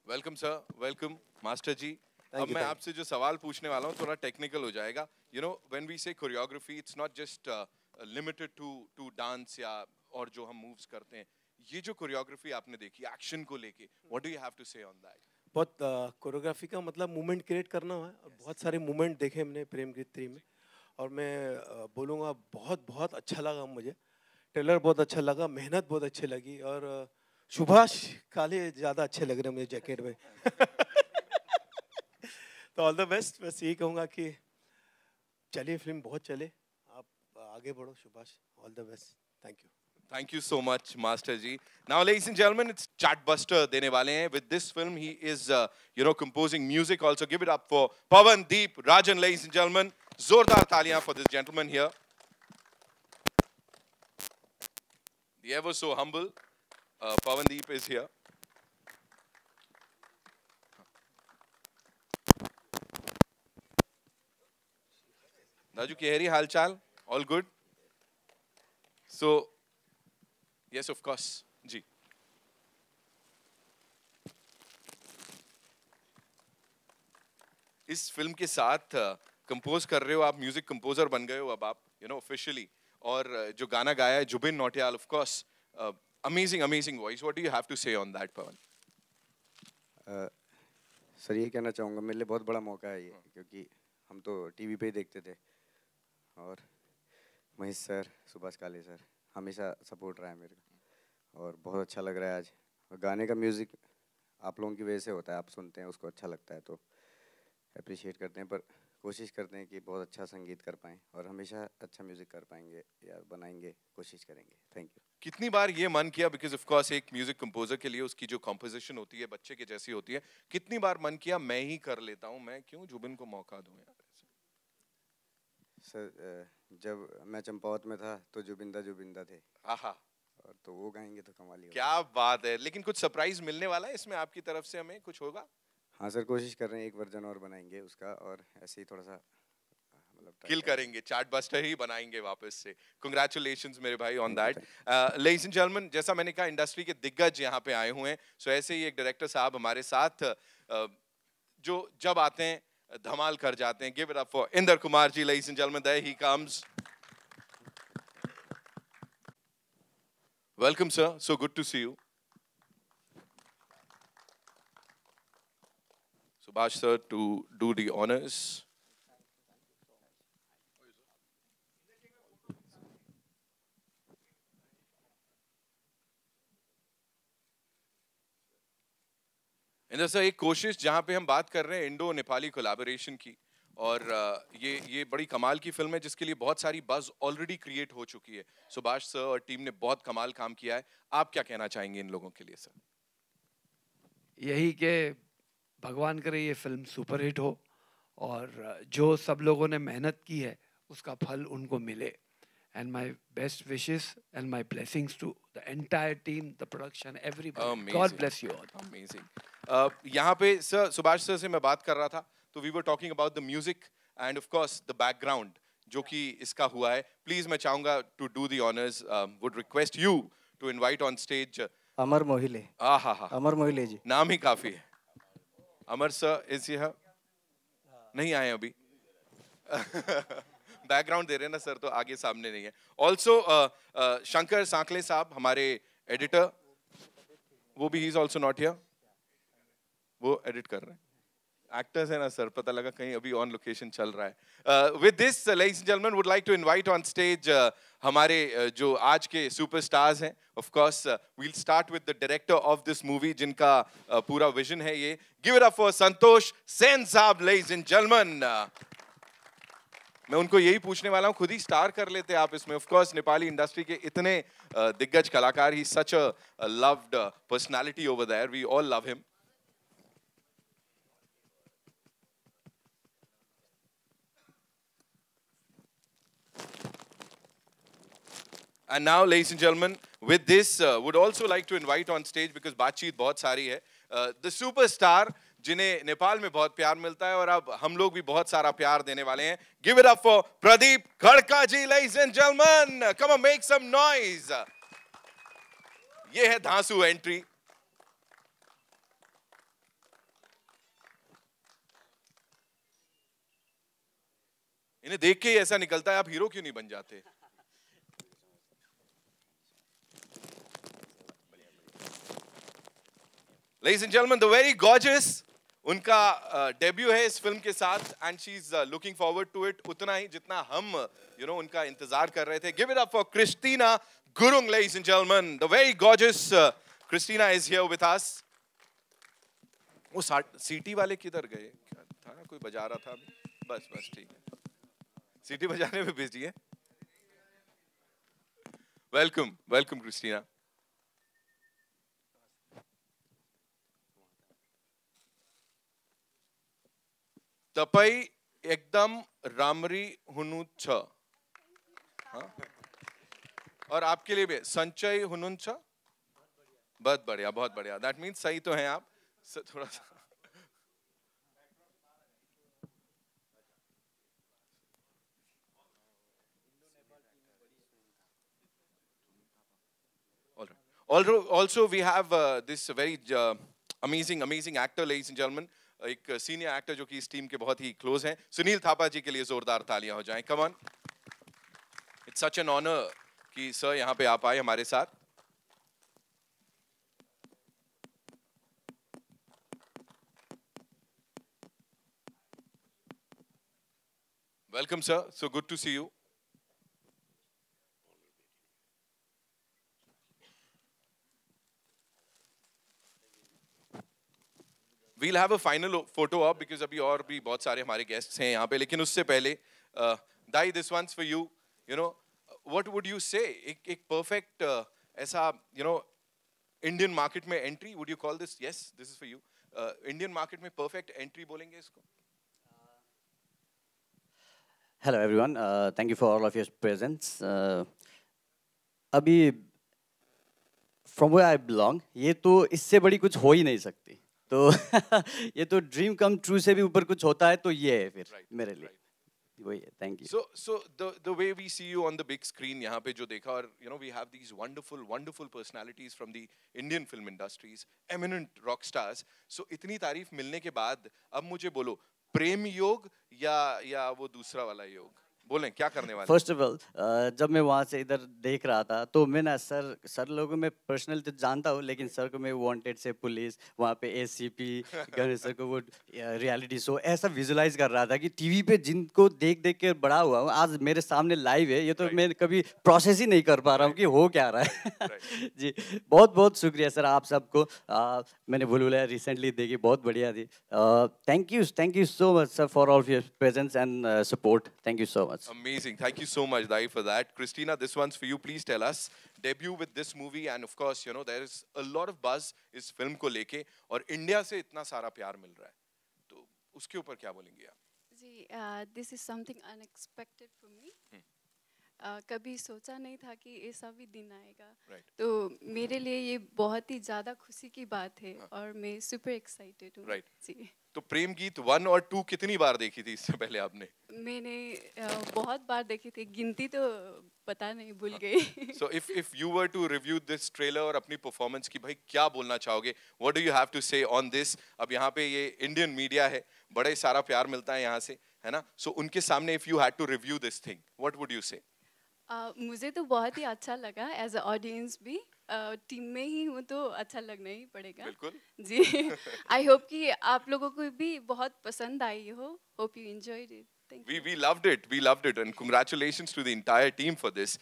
Welcome sir, welcome master जी। अब मैं आपसे जो सवाल पूछने वाला हूँ थोड़ा टेक्निकल हो जाएगा। You know when we say choreography it's not just limited to dance या और जो हम मूव्स करते हैं, ये जो कोरियोग्राफी आपने देखी एक्शन को लेके, what do you have to say on that? बहुत कोरियोग्राफी का मतलब मूवमेंट क्रिएट करना है और बहुत सारे मूवमेंट देखे हमने प्रेम गीत 3 में। और मैं बोलूँगा बहुत बहुत अच्छा लगा मुझे। ट्रेलर बहुत अच्छा लगा, मेहनत बहुत अच्छी लगी और सुभाष काले ज़्यादा अच्छे लग रहे हैं मुझे जैकेट में। तो ऑल द बेस्ट। बस यही कहूँगा कि चलिए फिल्म बहुत चले, आप आगे बढ़ो Subhash. All the best. Thank you. Thank you so much, Master Ji. Now, ladies and gentlemen, it's Chartbuster देने वाले हैं. With this film, he is, composing music. Also, give it up for Pawan Deep Rajan, ladies and gentlemen. Zordar तालियां for this gentleman here. The ever so humble Pawan Deep is here. Raju Kehri, हाल चाल? All good? So, yes, of course. जी. इस film के साथ compose कर रहे हो आप, music composer बन गए हो अब आप, ऑफिशियली। और जो गाना गाया है Jubin Nautiyal, of course, amazing amazing voice. What do you have to say on that, Pawan? Sir ये कहना चाहूँगा, मेरे लिए बहुत बड़ा मौका है ये, क्योंकि हम तो टीवी पे ही देखते थे और महेश सर, सुभाष काले सर हमेशा सपोर्ट रहा है मेरे को और बहुत अच्छा लग रहा है आज। और गाने का म्यूज़िक आप लोगों की वजह से होता है, आप सुनते हैं उसको अच्छा लगता है तो अप्रिशिएट करते हैं, पर कोशिश करते हैं कि बहुत अच्छा संगीत कर पाएँ और हमेशा अच्छा म्यूज़िक कर पाएंगे या बनाएंगे, कोशिश करेंगे। Thank you. कितनी बार ये मन किया, बिकॉज ऑफ कोर्स एक म्यूजिक कंपोजर के लिए उसकी जो कंपोजिशन होती है बच्चे के जैसी होती है, कितनी बार मन किया मैं ही कर लेता हूँ, मैं क्यों जुबिन को मौका दूं यार? सर जब मैं चंपावत में था तो जुबिंदा थे। आहा, और तो वो गाएंगे तो कमाल ही होगा। क्या बात है। लेकिन कुछ सरप्राइज मिलने वाला है इसमें आपकी तरफ से, हमें कुछ होगा? हाँ सर, कोशिश कर रहे हैं, एक वर्जन और बनाएंगे उसका और ऐसे ही थोड़ा सा मतलब किल करेंगे, चार्टबस्टर ही बनाएंगे वापस से। कांग्रेचुलेशंस मेरे भाई on that. Ladies and gentleman, जैसा मैंने कहा इंडस्ट्री के दिग्गज यहाँ पे आए हुए हैं, सो ऐसे ही एक डायरेक्टर साहब हमारे साथ जो जब आते हैं धमाल कर जाते हैं। Give it up for Inder Kumar ji, ladies and gentleman, there he comes. Welcome sir, so good to see you. Subhash sir to do the honors. Inder sir, एक कोशिश जहां पे हम बात कर रहे हैं इंडो नेपाली कोलैबोरेशन की, और ये बड़ी कमाल की फिल्म है जिसके लिए बहुत सारी बज़ ऑलरेडी क्रिएट हो चुकी है। सुभाष सर और टीम ने बहुत कमाल काम किया है। आप क्या कहना चाहेंगे इन लोगों के लिए सर? यही कि भगवान करे ये फिल्म सुपरहिट हो और जो सब लोगों ने मेहनत की है उसका फल उनको मिले। And my best wishes and my blessings to the entire team, the production, everybody. Amazing. God bless you all. Amazing. यहाँ पे सर, सुभाष सर से मैं बात कर रहा था तो we were talking about the music and of course the background जो कि इसका हुआ है। Please मैं चाहूँगा to do the honors, would request you to invite on stage अमर मोहिले। हा अमर मोहिले जी, नाम ही काफी है। अमर सर इज हियर? नहीं आए अभी। बैकग्राउंड दे रहे हैं ना सर, तो आगे सामने नहीं है। ऑल्सो शंकर सांकले साहब हमारे एडिटर, वो भी he is also not here, वो एडिट कर रहे हैं। एक्टर्स है ना सर, पता लगा कहीं अभी ऑन लोकेशन चल रहा है। With this ladies and gentleman, would like to invite on stage हमारे जो आज के सुपरस्टार्स हैं। Of course we'll start with the director of this movie जिनका पूरा विजन है ये। Give it up for Santosh Sen Sahab, ladies and gentleman. मैं उनको यही पूछने वाला हूँ, खुद ही स्टार कर लेते आप इसमें। ऑफ कोर्स नेपाली इंडस्ट्री के इतने दिग्गज कलाकार, he such a loved personality over there, we all love him. And now, ladies and gentlemen, with this, would also like to invite on stage, because बातचीत बहुत सारी है, the superstar जिन्हें नेपाल में बहुत प्यार मिलता है और अब हम लोग भी बहुत सारा प्यार देने वाले हैं। Give it up for Pradeep खड़का ji, ladies and gentlemen. Come on, make some noise. ये है धांसू एंट्री। इन्हें देख के ही ऐसा निकलता है, आप हीरो क्यों नहीं बन जाते? Ladies and gentlemen, the very gorgeous, उनका डेब्यू है इस फिल्म के साथ and she's looking forward to it उतना ही जितना हम उनका इंतजार कर रहे थे. Give it up for Christina Gurung, ladies and gentlemen. The very gorgeous Christina is here with us. वो सीटी वाले किधर गए? क्या था ना, कोई बजा रहा था अभी. बस ठीक है, सीटी बजाने में बिजी है. Welcome Christina. तपई एकदम रामरी हुनु छ. और आपके लिए भी संचय हुनुन छ. बहुत बढ़िया. दैट मीन्स सही तो हैं आप. थोड़ा सा also we have this very amazing actor, ladies and gentlemen. एक सीनियर एक्टर जो कि इस टीम के बहुत ही क्लोज हैं, सुनील थापा जी के लिए जोरदार तालियां हो जाएं. Come on. It's such an honour कि सर यहाँ पे आप आए हमारे साथ. Welcome sir, so good to see you. We'll have a final photo op because अभी और भी बहुत सारे हमारे guests हैं यहाँ पे, लेकिन उससे पहले दाई, this one's for you. What would you say? एक perfect ऐसा Indian market में entry, would you call this? Yes, this is for you. Indian market में perfect entry बोलेंगे इसको? Hello everyone, thank you for all of your presence. अभी from where I belong, ये तो इससे बड़ी कुछ हो ही नहीं सकती. तो ये तो ड्रीम कम ट्रू से भी ऊपर कुछ होता है, तो ये है फिर मेरे लिए. वही है. Thank you. So the way we see you on the big screen यहाँ पे जो देखा, और we have these wonderful personalities from the Indian film industries, eminent rock stars. So इतनी तारीफ मिलने के बाद अब मुझे बोलो, प्रेम योग या वो दूसरा वाला योग, बोलें क्या करने वाले? फर्स्ट ऑफ ऑल, जब मैं वहाँ से इधर देख रहा था तो मैं ना सर लोगों में पर्सनल तो जानता हूँ, लेकिन सर को मैं वांटेड से पुलिस, वहाँ पे एसीपी, गणेश सर को वो रियलिटी शो ऐसा विजुलाइज कर रहा था कि टीवी पे जिनको देख के बड़ा हुआ हूँ, आज मेरे सामने लाइव है. ये तो मैं कभी प्रोसेस ही नहीं कर पा रहा हूँ कि हो क्या रहा है. जी, बहुत शुक्रिया सर आप सबको. मैंने बुलबुल रिसेंटली देखी, बहुत बढ़िया थी. Thank you so much sir for all your presence and support. Thank you so much. Amazing. Thank you so much, Dai, for that. Christina, this one's for you. Please tell us, debut with this movie, and of course, there is a lot of buzz इस film को लेके, और India से इतना सारा प्यार मिल रहा है, तो उसके ऊपर क्या बोलेंगे आप? जी, this is something unexpected for me. कभी सोचा नहीं था कि ऐसा भी दिन आएगा. तो मेरे लिए ये बहुत ही ज़्यादा खुशी की बात है, और मैं सुपर एक्साइटेड हूँ. जी. तो प्रेम गीत 1 और 2 कितनी बार देखी थी इससे पहले आपने? मैंने बहुत बार देखी थी, गिनती तो पता नहीं, भूल गई. So if you were to review this trailer और अपनी performance की, भाई क्या बोलना चाहोगे? What do you have to say on this? अब यहाँ पे ये Indian media है, बड़ा ही सारा प्यार मिलता है यहाँ से, है ना? So उनके सामने if you had to review this thing, what would you say? मुझे तो बहुत ही अच्छा लगा एज अ ऑडियंस भी. टीम में ही हूँ तो अच्छा लगना ही पड़ेगा. बिल्कुल. जी. आई होप कि आप लोगों को भी बहुत पसंद आई हो. Hope you enjoyed it. Thank you. We loved it, and congratulations to the entire team for this.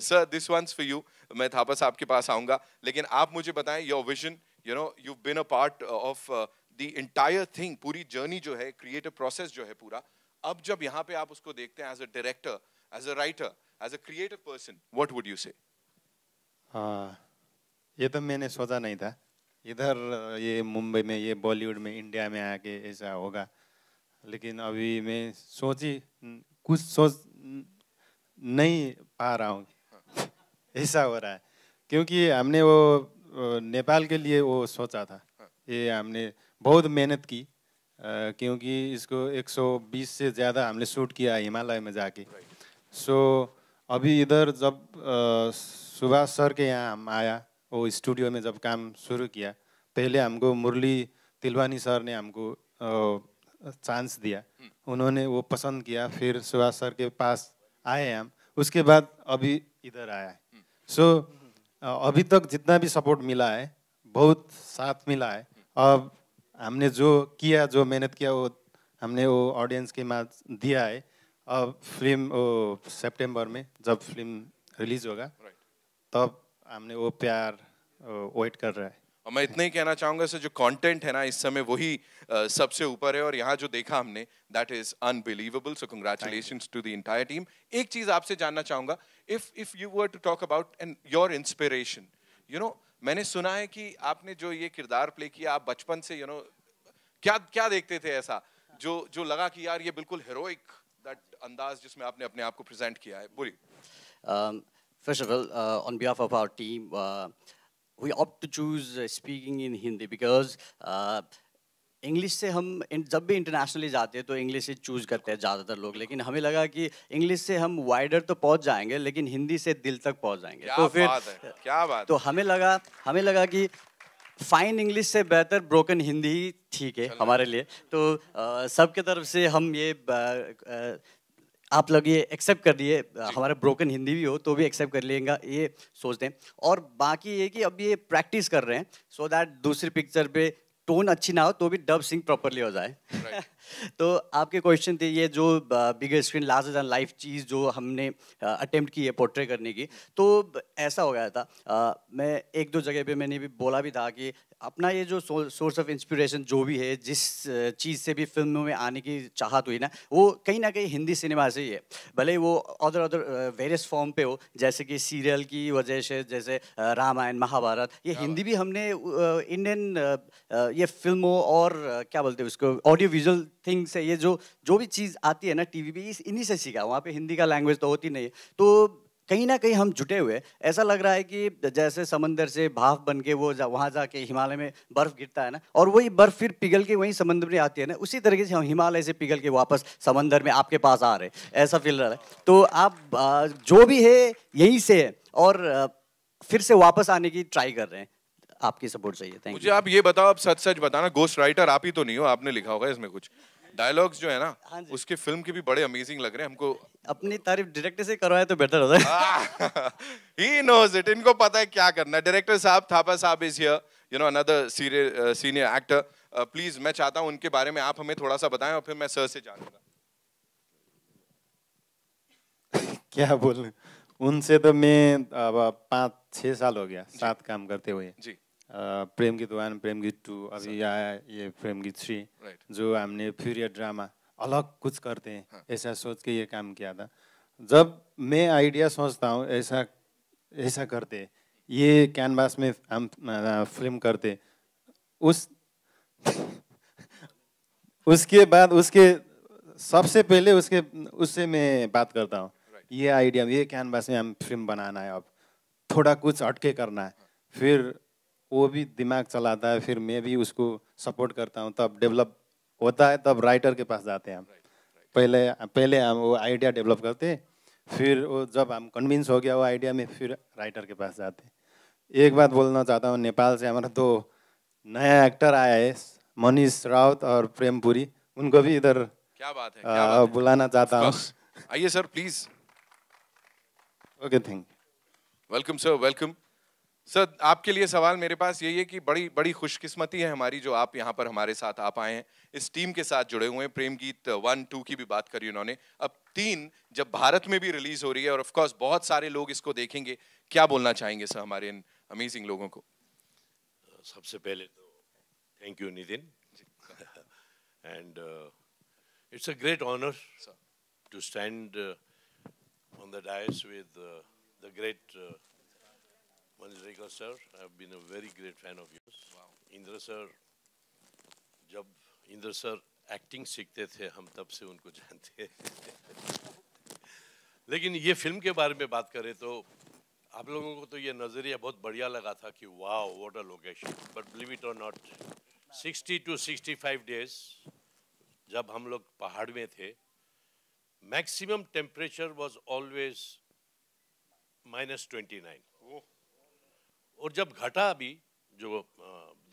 Sir, this one's for you. मैं थापा साहब के पास आऊँगा, लेकिन आप मुझे बताएं your vision. You've been a part of the entire thing, पूरी journey जो है, creative process जो है पूरा. अब जब यहाँ पे आप उसको देखते हैं as a director, as a writer, as a creative person, what would you say? ये तो मैंने सोचा नहीं था, इधर ये मुंबई में, ये बॉलीवुड में, इंडिया में आके ऐसा होगा. लेकिन अभी मैं कुछ सोच नहीं पा रहा हूँ, ऐसा हो रहा है. क्योंकि हमने वो नेपाल के लिए वो सोचा था, ये हमने बहुत मेहनत की, क्योंकि इसको 120 से ज़्यादा हमने शूट किया हिमालय में जाके. अभी इधर जब सुभाष सर के यहाँ हम आया, वो स्टूडियो में जब काम शुरू किया, पहले हमको मुरली तिलवानी सर ने हमको चांस दिया, उन्होंने वो पसंद किया, फिर सुभाष सर के पास आए हम, उसके बाद अभी इधर आया है। सो अभी तक जितना भी सपोर्ट मिला है बहुत साथ मिला है। अब हमने जो किया, जो मेहनत किया, वो हमने वो ऑडियंस के माज दिया है। अब फिल्म सितंबर में जब फिल्म रिलीज होगा तब हमने वो प्यार वेट कर रहा है। और मैं इतना ही कहना चाहूंगा सर, जो कंटेंट है ना इस समय वही सबसे ऊपर है, और यहाँ जो देखा हमने that is unbelievable. So congratulations to the entire team. एक चीज आपसे जानना चाहूंगा, if you were to talk about and your inspiration, you know, मैंने सुना है कि आपने जो ये किरदार प्ले किया, आप बचपन से यू नो क्या क्या देखते थे ऐसा जो जो लगा कि यार ये बिल्कुल हीरोइक दैट अंदाज जिसमें आपने अपने आप को प्रेजेंट किया है? बोलिए। First of all, on behalf of our team, we opt to choose speaking in Hindi because English से हम जब भी इंटरनेशनली जाते हैं तो इंग्लिश ही चूज करते हैं ज़्यादातर लोग, लेकिन हमें लगा कि इंग्लिश से हम वाइडर तो पहुंच जाएंगे लेकिन हिंदी से दिल तक पहुंच जाएंगे। क्या तो फिर बात है, क्या बात तो हमें लगा कि फाइन इंग्लिश से बेहतर ब्रोकन हिंदी ही ठीक है हमारे लिए। तो सबके तरफ से हम ये आप लोग ये एक्सेप्ट कर लिए, हमारा ब्रोकन हिंदी भी हो तो भी एक्सेप्ट कर लेगा ये सोचते हैं। और बाकी ये कि अब ये प्रैक्टिस कर रहे हैं सो दैट दूसरी पिक्चर पे टोन अच्छी ना हो तो भी डब सिंग प्रॉपरली हो जाए। तो आपके क्वेश्चन थे ये जो बिगर स्क्रीन लार्जर दैन लाइफ चीज़ जो हमने अटेम्प्ट की है पोर्ट्रे करने की, तो ऐसा हो गया था। मैं एक दो जगह पे मैंने भी बोला भी था कि अपना ये जो सोर्स ऑफ इंस्पिरेशन जो भी है, जिस चीज़ से भी फिल्मों में आने की चाहत हुई ना, वो कहीं ना कहीं हिंदी सिनेमा से ही है। भले वो अदर वेरियस फॉर्म पे हो, जैसे कि सीरियल की वजह से, जैसे रामायण महाभारत, ये हिंदी भी हमने इंडियन ये फिल्मों और क्या बोलते हैं उसको ऑडियो विजुअल थिंग्स है, ये जो भी चीज़ आती है ना टीवी पे, इन्हीं से सीखा। वहाँ पे हिंदी का लैंग्वेज तो होती नहीं है, तो कहीं ना कहीं हम जुटे हुए। ऐसा लग रहा है कि जैसे समंदर से भाप बन के वो वहाँ जाके हिमालय में बर्फ़ गिरता है ना, और वही बर्फ़ फिर पिघल के वहीं समंदर में आती है ना, उसी तरीके से हम हिमालय से पिघल के वापस समंदर में आपके पास आ रहे, ऐसा फील रहा है। तो आप जो भी है यहीं से है और फिर से वापस आने की ट्राई कर रहे हैं। आपकी सपोर्ट चाहिए। Thank you. मुझे आप ये बताओ, आप सच सच बताना, गोस्ट राइटर आप ही तो नहीं हो? आपने लिखा होगा इसमें कुछ डायलॉग्स जो है ना, उसके फिल्म के भी बड़े अमेजिंग लग रहे हैं हमको। अपनी तारीफ डायरेक्टर से करवाए तो बेटर होता है। He knows it, इनको पता है क्या करना है। डायरेक्टर साहब, थापा साहब is here, you know, another senior actor. Please मैं चाहता हूँ उनके बारे में आप हमें थोड़ा सा बताएं और फिर मैं सर से जानूंगा। क्या बोलूं, उनसे तो मैं अब 5-6 साल हो गया साथ काम करते हुए जी। प्रेम गीत 1, प्रेम गीत 2, अभी आया ये प्रेम गीत 3, जो हमने पीरियड ड्रामा अलग कुछ करते हैं ऐसा सोच के ये काम किया था। जब मैं आइडिया सोचता हूँ ऐसा करते, ये कैनवास में हम फिल्म करते, उसके बाद उसके सबसे पहले उससे मैं बात करता हूँ, ये आइडिया, ये कैनवास में हम फिल्म बनाना है, अब थोड़ा कुछ हटके करना है, फिर वो भी दिमाग चलाता है, फिर मैं भी उसको सपोर्ट करता हूँ, तब डेवलप होता है, तब राइटर के पास जाते हैं हम। पहले हम वो आइडिया डेवलप करते, फिर वो जब हम कन्विंस हो गया वो आइडिया में, फिर राइटर के पास जाते। एक बात बोलना चाहता हूँ, नेपाल से हमारा 2 नया एक्टर आया है, मनीष राउत और प्रेम पुरी, उनको भी इधर क्या बात है, क्या बात है, बुलाना चाहता हूँ। आइए sir please. Okay, thank you. Welcome sir, welcome sir. आपके लिए सवाल मेरे पास यही है कि बड़ी बड़ी खुशकिस्मती है हमारी जो आप यहाँ पर हमारे साथ आ पाए हैं, इस टीम के साथ जुड़े हुए हैं। प्रेम गीत 1, 2 की भी बात करी उन्होंने, अब 3 जब भारत में भी रिलीज हो रही है और ऑफ कोर्स बहुत सारे लोग इसको देखेंगे, क्या बोलना चाहेंगे सर हमारे इन अमेजिंग लोगों को? सबसे पहले तो thank you Nitin, and it's a great honour to stand on the dais with the great Manjrekar sir. I have been a very great fan of yours. Wow. Indra sir, जब इंद्र सर एक्टिंग सीखते थे हम तब से उनको जानते हैं। लेकिन ये फिल्म के बारे में बात करें तो आप लोगों को तो ये नजरिया बहुत बढ़िया लगा था कि wow what a location, but believe it और नॉट, 60 to 65 days जब हम लोग पहाड़ में थे, मैक्सिमम टेम्परेचर वाज ऑलवेज -29, और जब घटा भी जो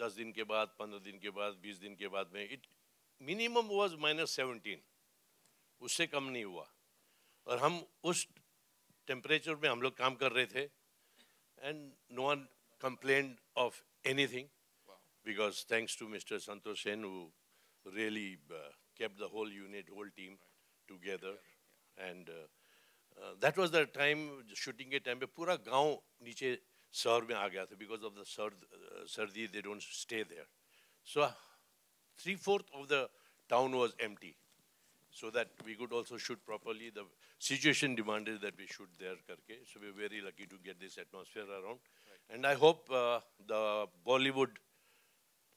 10 दिन के बाद, 15 दिन के बाद, 20 दिन के बाद में मिनिमम वाज -17, उससे कम नहीं हुआ, और हम उस टेम्परेचर में हम लोग काम कर रहे थे, and no one complained of anything, because thanks to Mr. Santosh Sen, who really kept the whole unit, whole team together, and that was the time, shooting के time पे पूरा गांव नीचे शहर में आ गया था, because of the सर्दी, they don't stay there. So 3/4 of the town was empty, so that we could also shoot properly. The situation demanded that we shoot there karke. So we were very lucky to get this atmosphere around. And I hope the Bollywood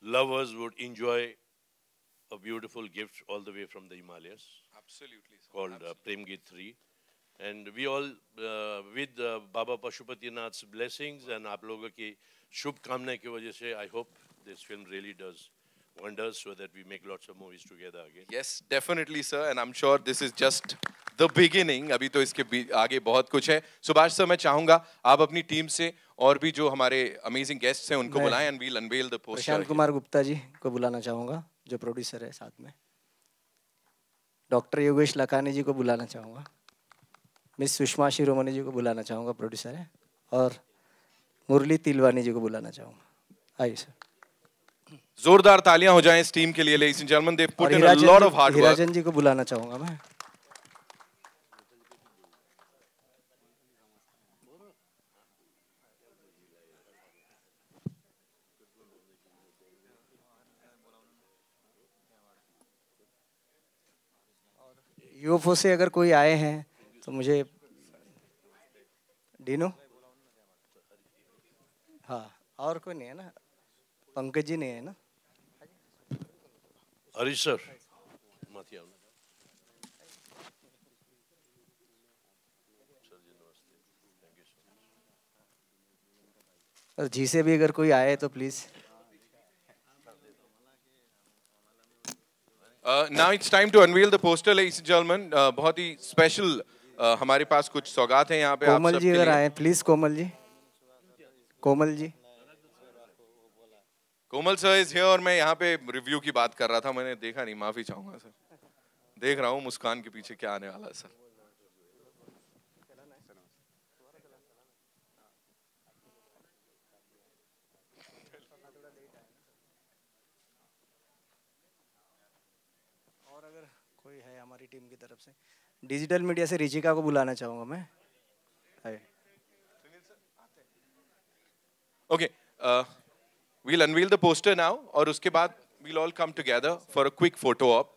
lovers would enjoy a beautiful gift all the way from the Himalayas. Absolutely. Called Prem Geet 3. And we all, with Baba Pashupatinath's blessings and आप लोगों की शुभ कामना की वजह से, I hope this film really does wonders, so that we make lots of movies together again. Yes, definitely, sir. And I'm sure this is just the beginning. अभी तो इसके आगे बहुत कुछ है. सुभाष सर, मैं चाहूँगा आप अपनी टीम से और भी जो हमारे अमेजिंग गेस्ट्स हैं उनको बुलाएं, and we'll unveil the poster. Prashant Kumar Gupta ji को बुलाना चाहूँगा, जो प्रोड्यूसर है साथ में. डॉक्टर योगेश लखानी जी को बुलाना चाहूँगा. मिस सुषमा शिरोमणि जी को बुलाना चाहूँगा, प्रोड्यूसर है. और मुरली तिलवानी जी को बुलाना चाहूँगा. आइए सर. जोरदार तालियां हो जाएं इस टीम के लिए. Ladies and gentlemen, they've put in a lot of hard work. हिराजन जी को बुलाना चाहूँगा मैं. यूएफओ से अगर कोई आए हैं तो मुझे डीनो. हाँ, और कोई नहीं है ना? पंकज जी नहीं है ना? हरीश सर, और जी से भी अगर कोई आए तो please. Now it's time to unveil the poster, ladies and gentlemen. बहुत ही स्पेशल हमारे पास कुछ सौगात हैं यहाँ पे आप कोमल सबके जी अगर लिए. आए please. Komal ji. Komal ji. Komal sir is here. और मैं यहाँ पे रिव्यू की बात कर रहा था, मैंने देखा नहीं, माफी चाहूंगा सर. देख रहा हूँ मुस्कान के पीछे क्या आने वाला है सर. और अगर कोई है हमारी टीम की तरफ से, डिजिटल मीडिया से रिचिका को बुलाना चाहूंगा मैं. Okay, we'll unveil the poster now, और उसके बाद we'll all come together for a quick photo op.